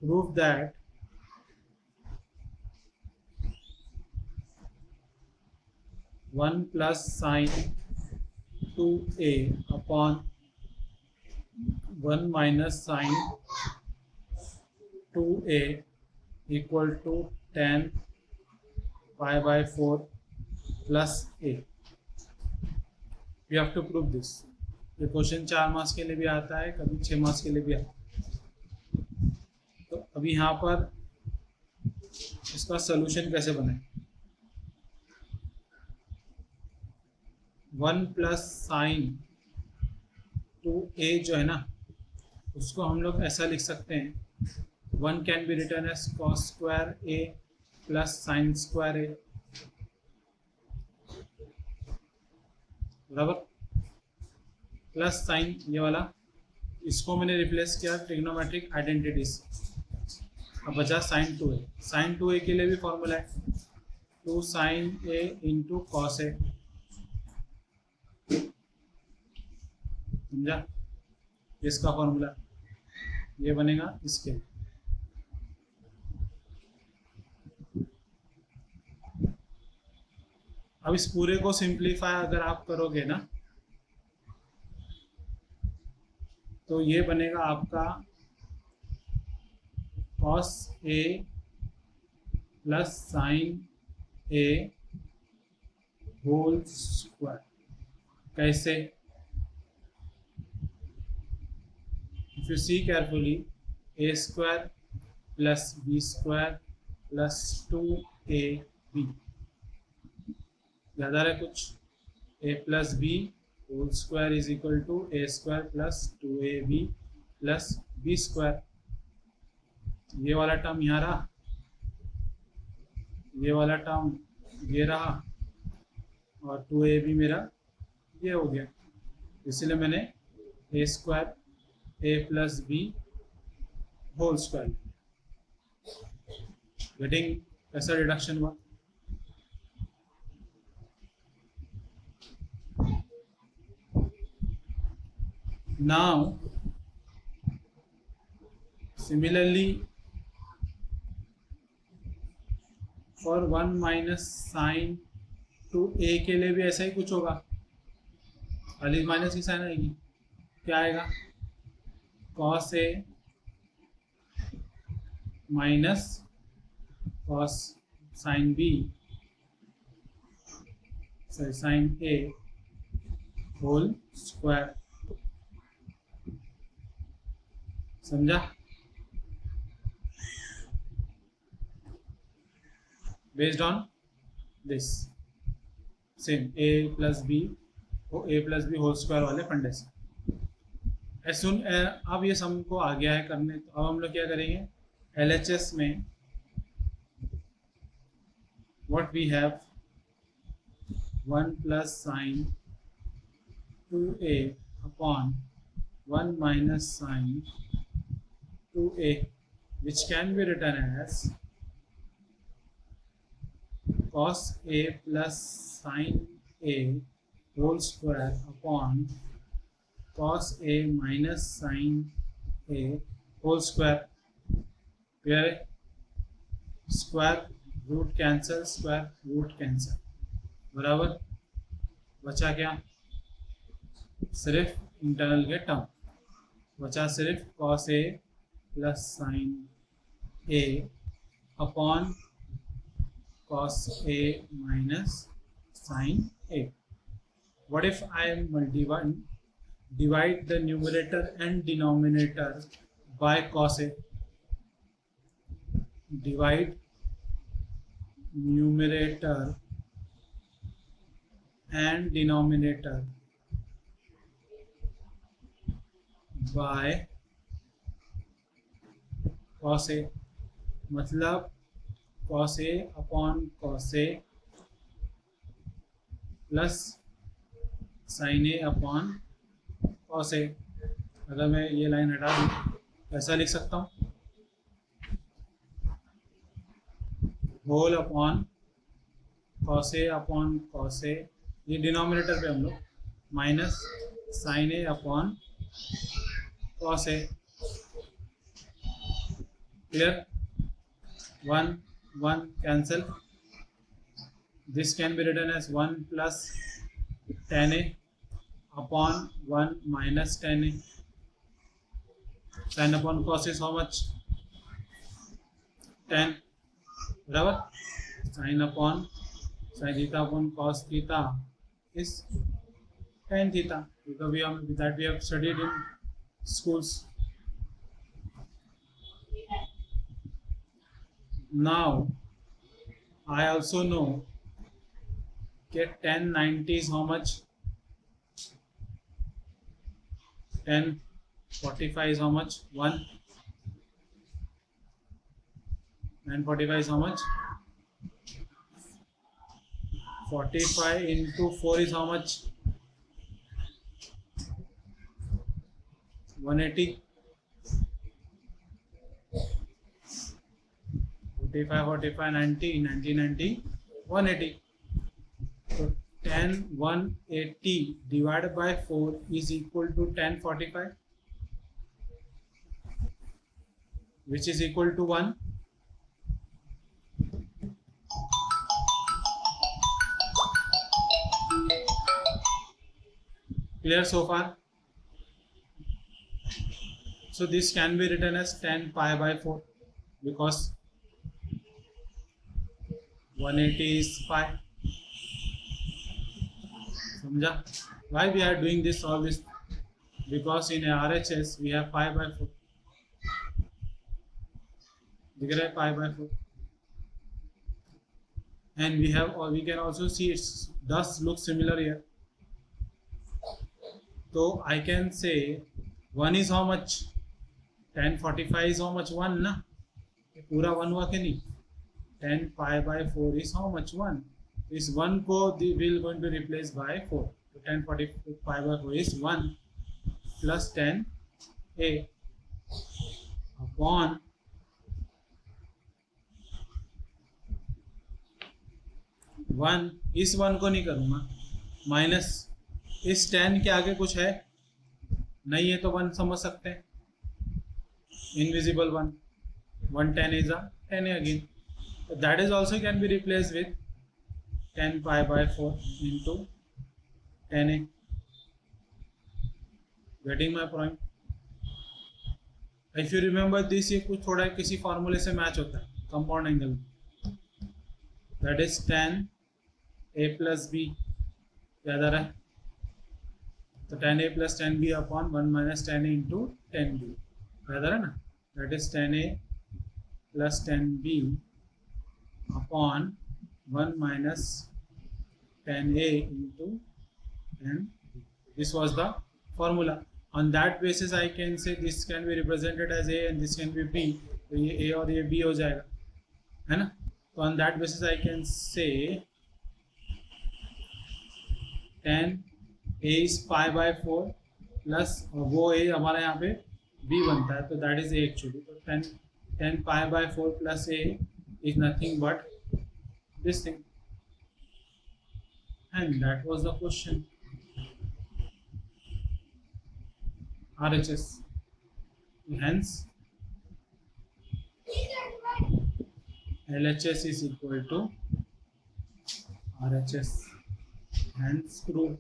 prove that one plus sine 2a upon 1 minus sine 2a equal to tan pi by 4 plus a. We have to prove this. ये question 4 marks के लिए भी आता है, कभी 6 marks के लिए भी आता है। तो अभी यहाँ पर इसका सोल्यूशन कैसे बनाए। 1 प्लस साइन 2a जो है ना, उसको हम लोग ऐसा लिख सकते हैं, 1 can be written as cos square a plus sine square a, बराबर, प्लस साइन ये वाला, इसको मैंने रिप्लेस किया ट्रिग्नोमेट्रिक आइडेंटिटीज। अब बचा साइन 2a। साइन 2a के लिए भी फॉर्मूला है 2 sine a into cos a, समझा। इसका फॉर्मूला ये बनेगा इसके। अब इस पूरे को सिंप्लीफाई अगर आप करोगे ना, तो ये बनेगा आपका cos a plus sine a whole square. कैसे? If you see carefully, a square plus b square plus 2ab, याद आ रहा है कुछ? a plus B whole square is equal to A square plus 2ab plus B square. ये वाला term यहाँ रहा, ये वाला टर्म ये रहा, और 2ab मेरा ये हो गया। इसलिए मैंने A square A plus B whole square. Getting? कैसा रिडक्शन हुआ? Now, similarly, for 1 minus sin 2a के लिए भी ऐसा ही कुछ होगा। खाली माइनस की साइन आएगी, क्या आएगा? cos a minus cos sin b sin a whole square. समझा? Based on this same a plus B whole square वाले फंडे से। सुन, अब ये सम को आ गया है करने, तो अब हम लोग क्या करेंगे? LHS में what we have 1 plus sine 2a upon 1 minus sine 2a, which can be written as cos a plus sin a whole square upon cos a minus sin a whole square। Clear है? Square root cancel, square root cancel, बराबर। बचा क्या? सिर्फ internal के term बचा, सिर्फ cos a plus sine a upon cos a minus sine a। What if I divide the numerator and denominator by cos a? Divide numerator and denominator by cos a, मतलब cos a upon cos a plus sin a upon cos a। अगर मैं ये line हटा दूँ, ऐसा लिख सकता हूँ, whole upon cos a upon cos a, ये डिनोमिनेटर पे हम लोग, minus sin a upon cos a। Clear? 1, 1 cancel. This can be written as 1 plus tan A upon 1 minus tan A. Sin upon cos is how much? Tan. बराबर? Sin theta upon cos theta is tan theta. Because we have studied in schools. Now I also know that tan 90 is how much? Tan 45 is how much? 1. And 45 is how much? 45 into 4 is how much? 180. 45, 90, 90, 180. So tan 180 divided by 4 is equal to tan 45, which is equal to 1. Clear so far? So this can be written as tan pi by 4 because 180 is pi. Samjha? Why we are doing this all this? Because in RHS we have pi by 4. दिख रहा है pi by 4. And we can also see it does look similar here. So I can say 1 is how much? Tan 45 is how much? 1 ना? पूरा 1 हुआ कि नहीं? Tan pi by 4 is how much? 1. This 1 को will going to replace by 4. So tan 45 pi by 4 is 1 plus tan A upon 1. इस 1 को नहीं करूँगा, माइनस इस tan के आगे कुछ है नहीं है तो 1 समझ सकते हैं, invisible 1 tan is a tan A again. So that is also can be replaced with tan pi by 4 into tan A. Getting my point? If you remember this, ये कुछ थोड़ा किसी फॉर्मूले से मैच होता है कंपाउंड एंगल में. That is tan A plus B. याद आ रहा है? तो tan A plus tan B upon 1 minus tan A into tan B. याद आ रहा है ना? That is tan A plus tan B upon 1 minus tan A into tan B. This was the formula. On that basis I can say this can be represented as A and this can be B. तो ये A और ये B हो जाएगा, है ना? तो on that basis I can say tan A is pi by 4 plus वो A हमारा यहाँ पे B बनता है तो that is A actually. तो tan pi by 4 plus A is nothing but this thing, and that was the question. RHS. Hence LHS is equal to RHS. Hence proved.